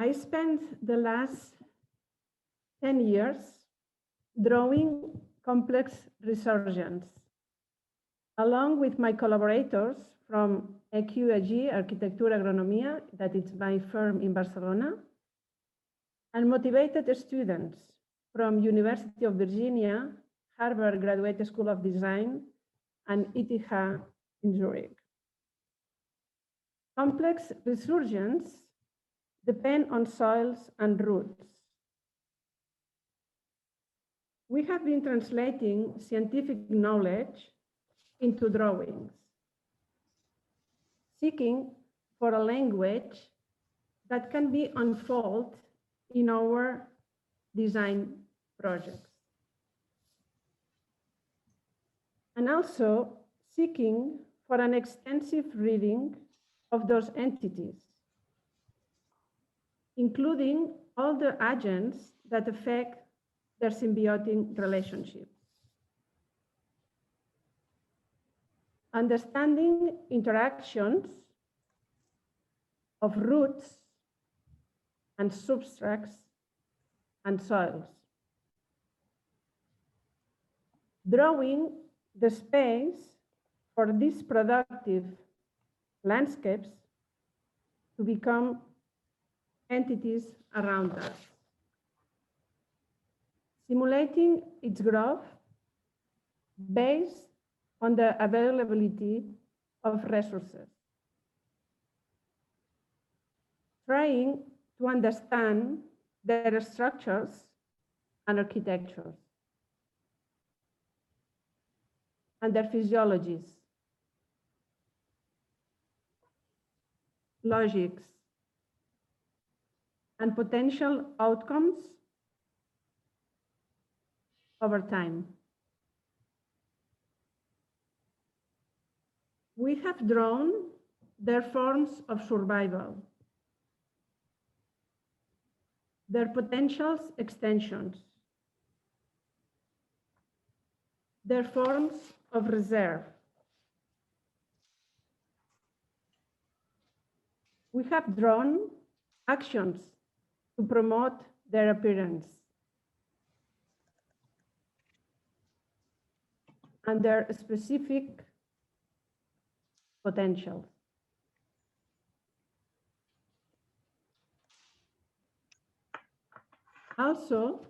I spent the last 10 years drawing complex resurgence, along with my collaborators from ARQUITECTURA Agronomia, that is my firm in Barcelona, and motivated students from University of Virginia, Harvard Graduate School of Design, and ETH in Zurich. Complex resurgence depend on soils and roots. We have been translating scientific knowledge into drawings, seeking for a language that can be unfolded in our design projects. And also seeking for an extensive reading of those entities, including all the agents that affect their symbiotic relationships. Understanding interactions of roots and substrates and soils. Drawing the space for these productive landscapes to become entities around us. Simulating its growth based on the availability of resources. Trying to understand their structures and architectures and their physiologies, logics, and potential outcomes over time. We have drawn their forms of survival, their potential extensions, their forms of reserve. We have drawn actions to promote their appearance and their specific potential. Also,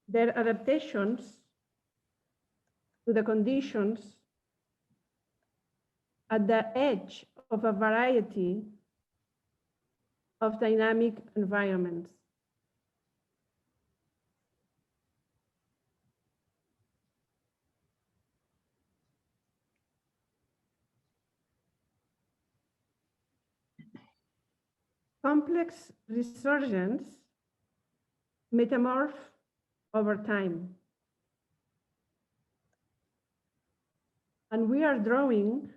their adaptations to the conditions at the edge of a variety of dynamic environments. Complex resurgence metamorph over time. And we are drawing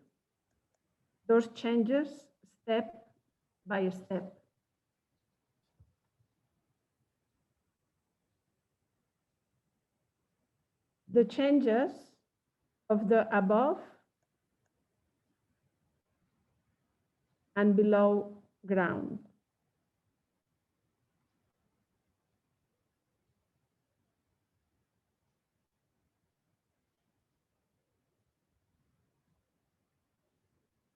those changes step by step. The changes of the above and below ground.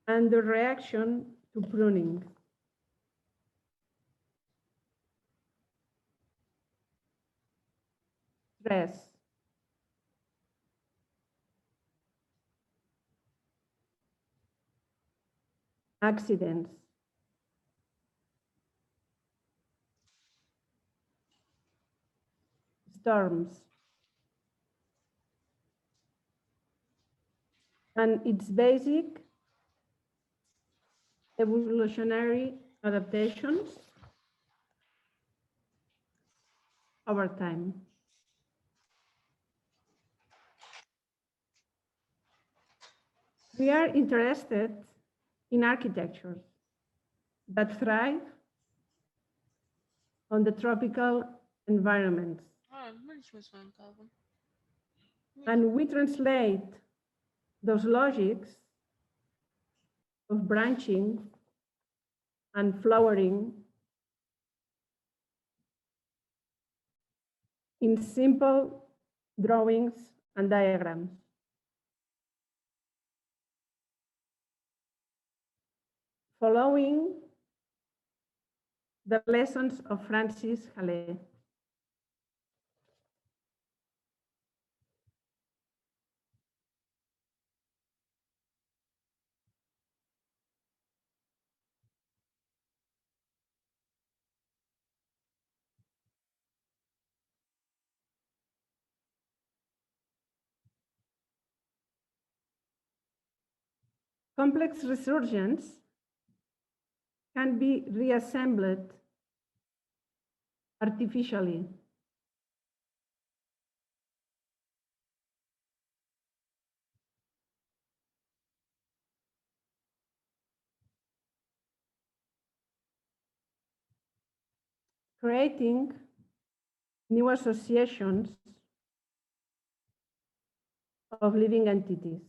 And the reaction to pruning. Stress. Accidents. Storms. And its basic evolutionary adaptations over time. We are interested in architectures that thrive on the tropical environments. And we translate those logics of branching and flowering in simple drawings and diagrams. Following the lessons of Francis Hallé. Complex resurgence can be reassembled artificially. Creating new associations of living entities.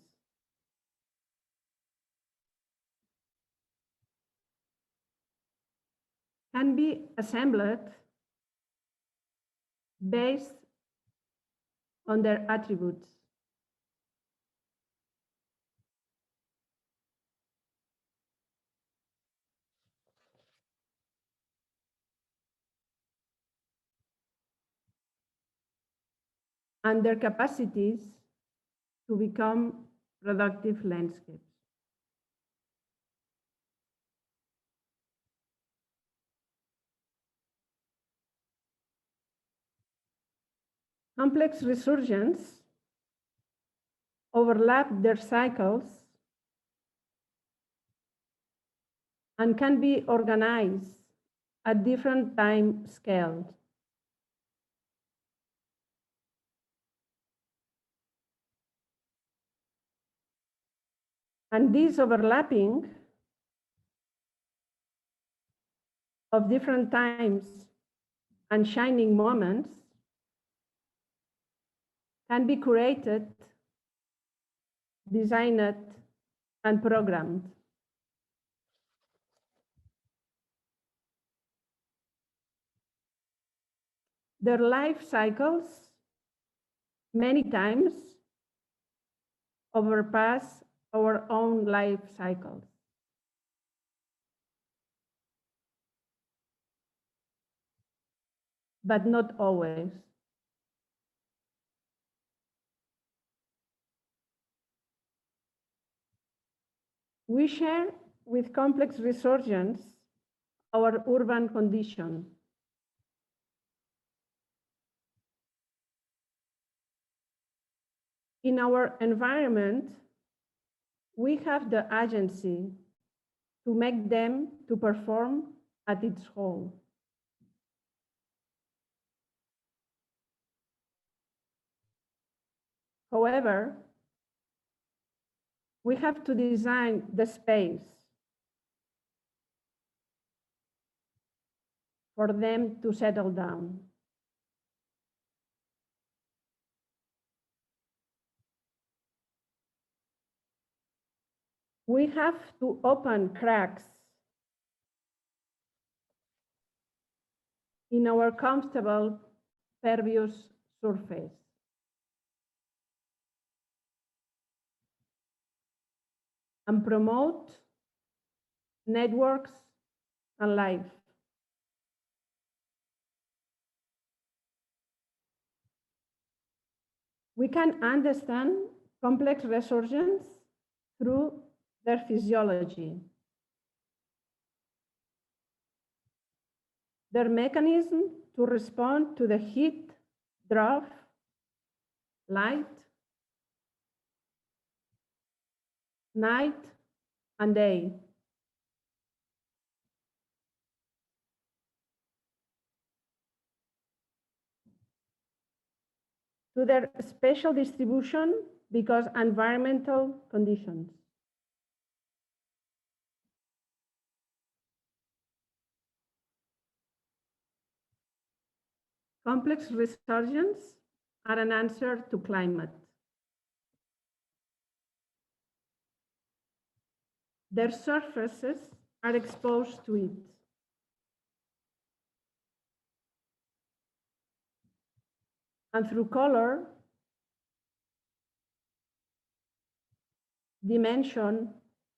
Can be assembled based on their attributes. And their capacities to become productive landscapes. Complex resurgence overlap their cycles and can be organized at different time scales. And this overlapping of different times and shining moments can be curated, designed, and programmed. Their life cycles many times overpass our own life cycles. But not always. We share with complex resurgence our urban condition. In our environment, we have the agency to make them to perform at its whole. However, we have to design the space for them to settle down. We have to open cracks in our comfortable pervious surface. And promote networks and life. We can understand complex resurgence through their physiology, their mechanism to respond to the heat, drought, light, night, and day. To their spatial distribution because environmental conditions. Complex resurgence are an answer to climate. Their surfaces are exposed to it. And through color, dimension,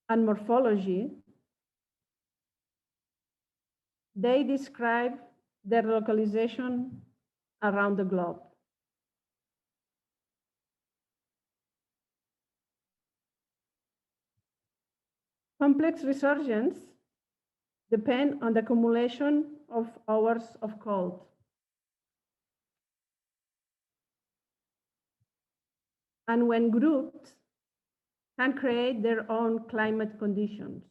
and morphology, they describe their localization around the globe. Complex resurgence depend on the accumulation of hours of cold. And when grouped, can create their own climate conditions.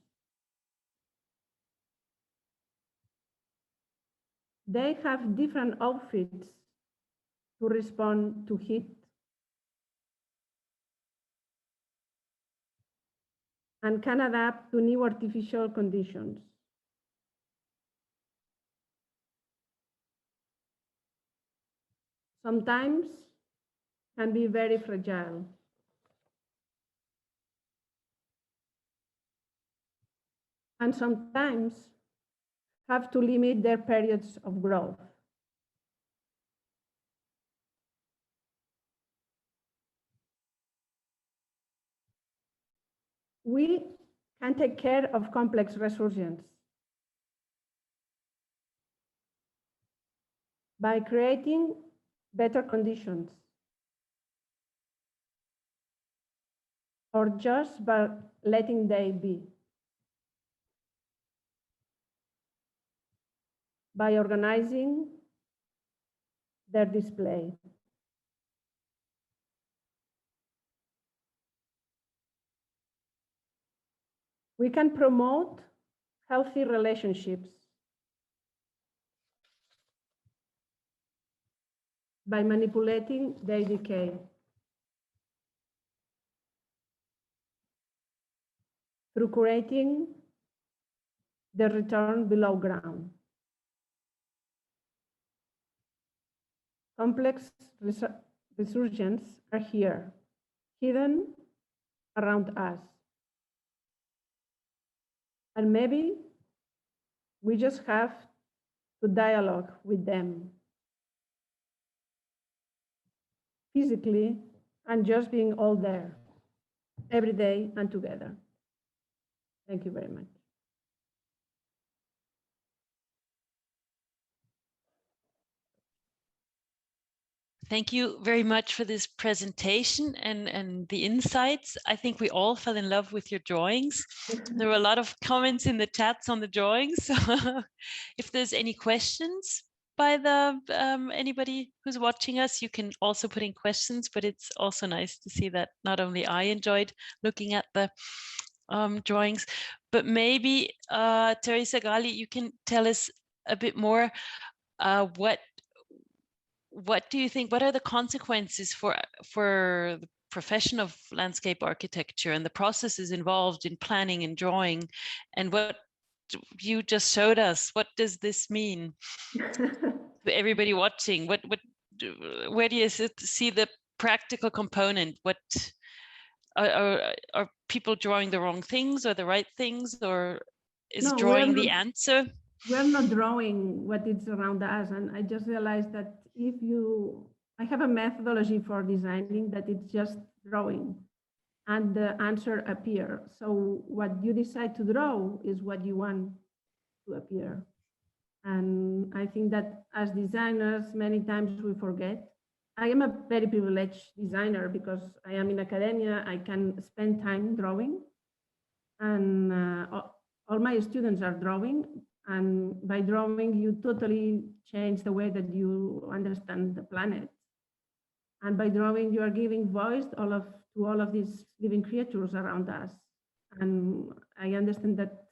They have different outfits to respond to heat and can adapt to new artificial conditions. Sometimes can be very fragile. And sometimes have to limit their periods of growth. We can take care of complex resurgence by creating better conditions or just by letting them be. By organizing their display. We can promote healthy relationships by manipulating their decay. Through creating the return below ground. Complex resurgence are here, hidden around us. And maybe we just have to dialogue with them physically and just being all there every day and together. Thank you very much. Thank you very much for this presentation and the insights. I think we all fell in love with your drawings. There were a lot of comments in the chats on the drawings. So if there's any questions by anybody who's watching us, you can also put in questions, but it's also nice to see that not only I enjoyed looking at the drawings, but maybe Teresa Galí, you can tell us a bit more what do you think, what are the consequences for the profession of landscape architecture and the processes involved in planning and drawing, and what you just showed us? What does this mean to everybody watching? Where do you see the practical component? What are people drawing the wrong things or the right things, or is drawing the answer? We're not drawing what is around us. And I just realized that I have a methodology for designing that it's just drawing and the answer appear. So what you decide to draw is what you want to appear. And I think that as designers, many times we forget. I am a very privileged designer because I am in academia. I can spend time drawing, and all my students are drawing. And by drawing, you totally change the way that you understand the planet. And by drawing, you are giving voice to all of these living creatures around us. And I understand that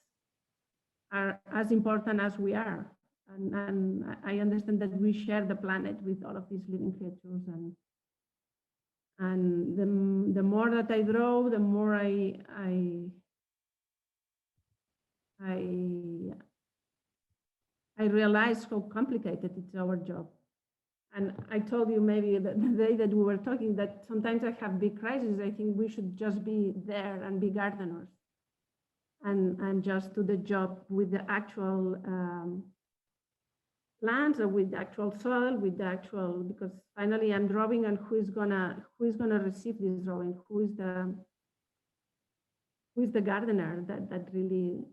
are as important as we are. And I understand that we share the planet with all of these living creatures. And the more that I draw, the more I realize how complicated it's our job. And I told you maybe the day that we were talking that sometimes I have big crises. I think we should just be there and be gardeners and just do the job with the actual plants or with the actual soil, with the actual, because finally I'm drawing and who is gonna receive this drawing, who is the gardener that really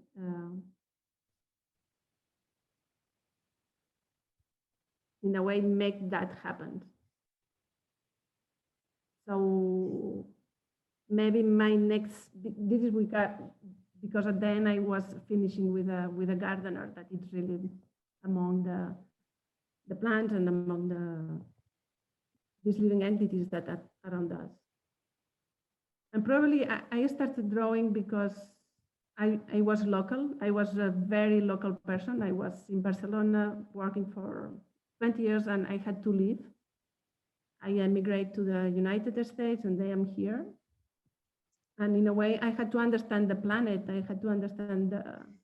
in a way make that happen. So maybe my next, this is because then I was finishing with a gardener that is really among the plants and among these living entities that are around us. And probably I started drawing because I was local. I was a very local person. I was in Barcelona working for 20 years and I had to leave. I emigrated to the United States and I am here. And in a way, I had to understand the planet. I had to understand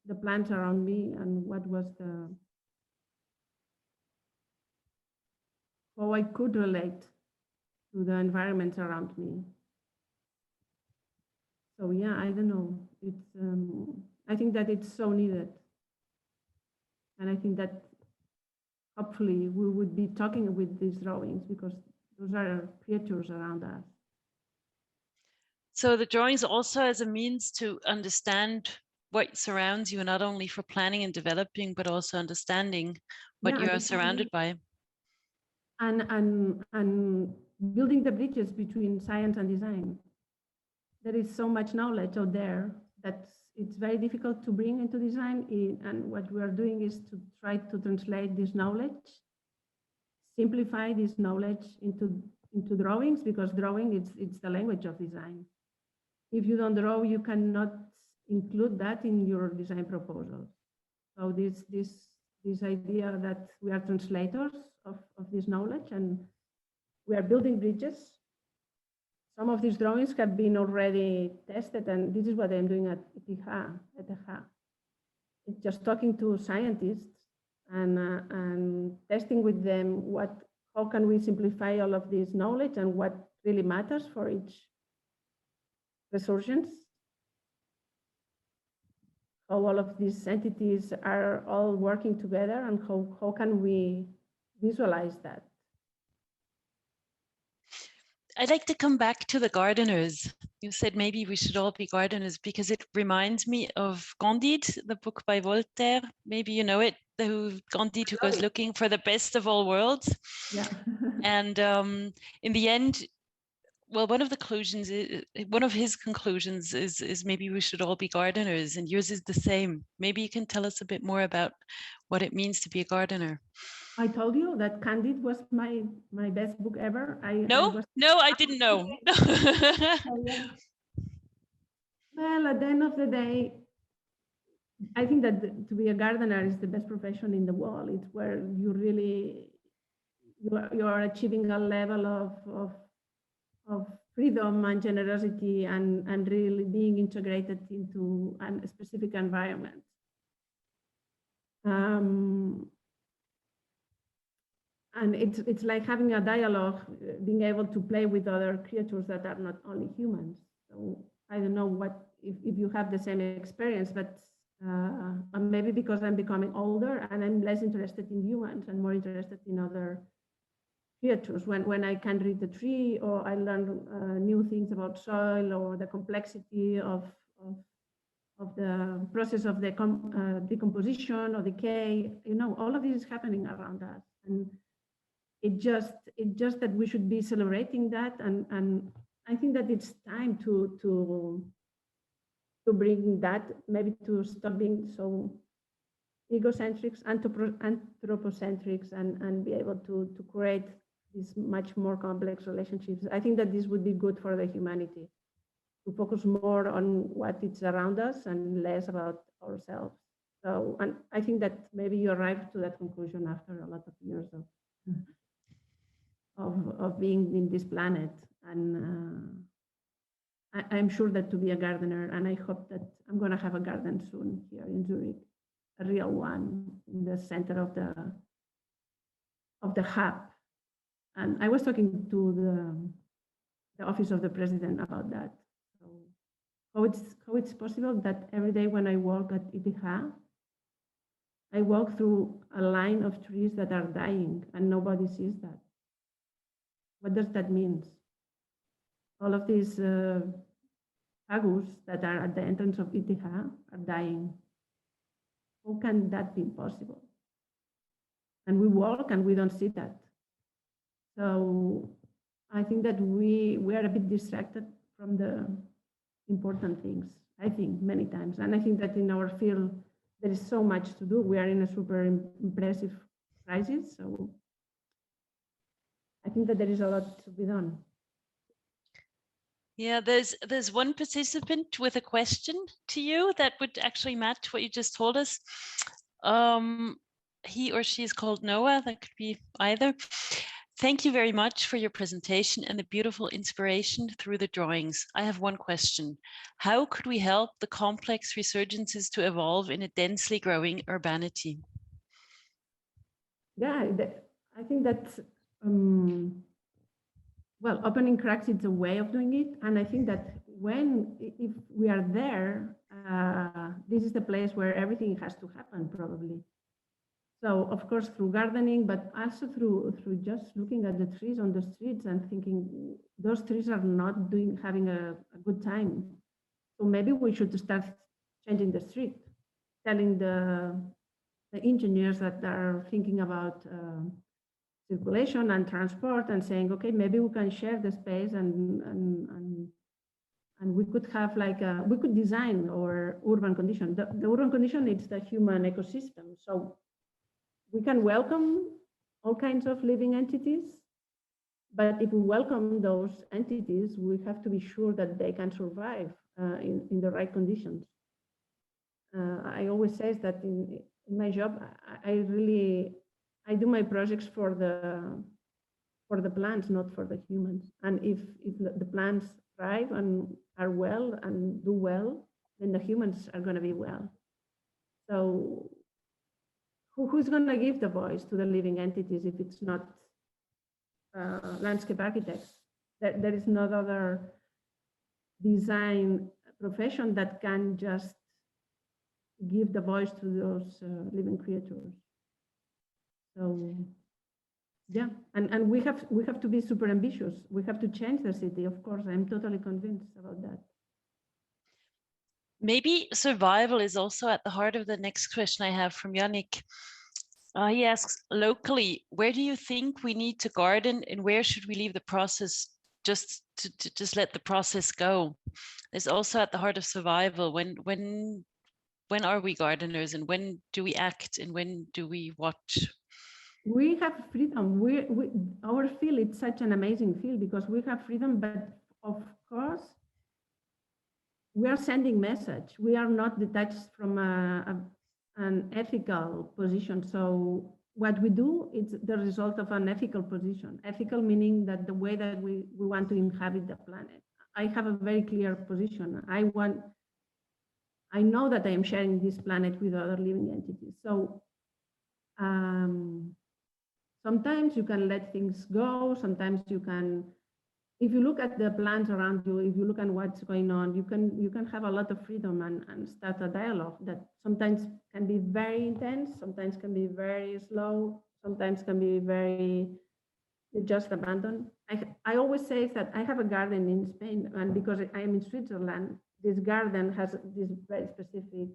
the plants around me and what was how I could relate to the environment around me. So yeah, I don't know. It's I think that it's so needed. And I think that hopefully we would be talking with these drawings because those are creatures around us. So the drawings also as a means to understand what surrounds you, not only for planning and developing, but also understanding what you are surrounded by. And building the bridges between science and design. There is so much knowledge out there that it's very difficult to bring into design. And what we are doing is to try to translate this knowledge, simplify this knowledge into drawings, because drawing it's the language of design. If you don't draw, you cannot include that in your design proposal. So this idea that we are translators of this knowledge and we are building bridges. Some of these drawings have been already tested, and this is what I'm doing at ETH. It's just talking to scientists and testing with them how can we simplify all of this knowledge and what really matters for each resurgence. How all of these entities are all working together and how can we visualize that? I'd like to come back to the gardeners. You said maybe we should all be gardeners because it reminds me of Candide, the book by Voltaire. Maybe you know it, Candide who goes looking for the best of all worlds. Yeah. And in the end, well, one of his conclusions is maybe we should all be gardeners, and yours is the same. Maybe you can tell us a bit more about what it means to be a gardener. I told you that Candide was my best book ever. No, I didn't know. Well, at the end of the day, I think that to be a gardener is the best profession in the world. It's where you really you are achieving a level of freedom and generosity and really being integrated into a specific environment. And it's like having a dialogue, being able to play with other creatures that are not only humans. So I don't know if you have the same experience, but maybe because I'm becoming older and I'm less interested in humans and more interested in other creatures. When I can read the tree, or I learn new things about soil, or the complexity of the process of the decomposition or decay, all of this is happening around us. And it's just that we should be celebrating that, and I think that it's time to bring that, maybe to stop being so egocentric, anthropocentric, and be able to create these much more complex relationships. I think that this would be good for the humanity, to focus more on what is around us and less about ourselves. So, and I think that maybe you arrived to that conclusion after a lot of years of being in this planet. And I'm sure that to be a gardener, and I hope that I'm going to have a garden soon here in Zurich, a real one in the center of the hub. And I was talking to the office of the president about that. So how it's possible that every day when I work at ETH, I walk through a line of trees that are dying and nobody sees that. What does that mean? All of these agus that are at the entrance of ETH are dying. How can that be possible? And we walk and we don't see that. So I think that we are a bit distracted from the important things, I think, many times. And I think that in our field, there is so much to do. We are in a super impressive crisis. So I think that there is a lot to be done. Yeah, there's one participant with a question to you that would actually match what you just told us. He or she is called Noah, that could be either. Thank you very much for your presentation and the beautiful inspiration through the drawings. I have one question. How could we help the complex resurgences to evolve in a densely growing urbanity? Yeah, I think that, well, opening cracks is a way of doing it. And I think that if we are there, this is the place where everything has to happen, probably. So of course through gardening, but also through just looking at the trees on the streets and thinking those trees are not having a good time. So maybe we should start changing the street, telling the engineers that are thinking about circulation and transport and saying, okay, maybe we can share the space and we could have like we could design our urban condition. The urban condition is the human ecosystem. So we can welcome all kinds of living entities, but if we welcome those entities, we have to be sure that they can survive in the right conditions. I always say that in my job, I do my projects for the plants, not for the humans. And if the plants thrive and are well and do well, then the humans are going to be well. So who's going to give the voice to the living entities if it's not landscape architects? There is no other design profession that can just give the voice to those living creatures. So yeah, and we have to be super ambitious. We have to change the city, of course. I'm totally convinced about that. Maybe survival is also at the heart of the next question I have from Yannick. He asks, locally, where do you think we need to garden and where should we leave the process just to just let the process go? It's also at the heart of survival. When are we gardeners and when do we act and when do we watch? We have freedom. Our field is such an amazing field because we have freedom, but of course, we are sending message. We are not detached from an ethical position. So what we do is the result of an ethical position. Ethical meaning that the way that we want to inhabit the planet. I have a very clear position. I know that I am sharing this planet with other living entities. So sometimes you can let things go. Sometimes you can, if you look at the plants around you, if you look at what's going on, you can have a lot of freedom and start a dialogue that sometimes can be very intense, sometimes can be very slow, sometimes can be very just abandoned. I always say that I have a garden in Spain, and because I am in Switzerland, this garden has this very specific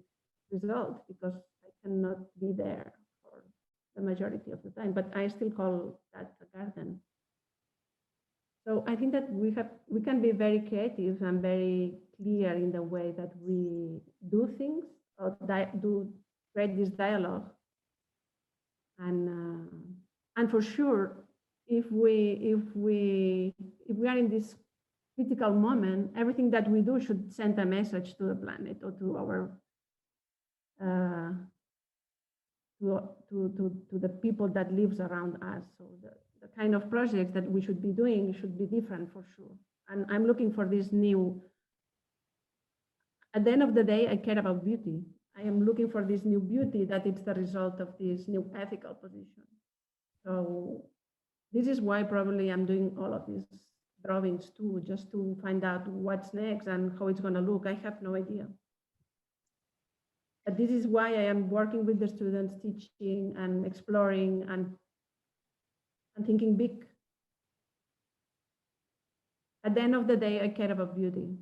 result because I cannot be there for the majority of the time, but I still call that a garden. So I think that we can be very creative and very clear in the way that we do things or create this dialogue. And for sure, if we are in this critical moment, everything that we do should send a message to the planet or to our to the people that lives around us. So the kind of projects that we should be doing should be different for sure. And I'm looking for this new, at the end of the day, I care about beauty. I am looking for this new beauty that it's the result of this new ethical position. So this is why probably I'm doing all of these drawings too, just to find out what's next and how it's going to look. I have no idea. But this is why I am working with the students, teaching and exploring and thinking big. At the end of the day, I care about beauty.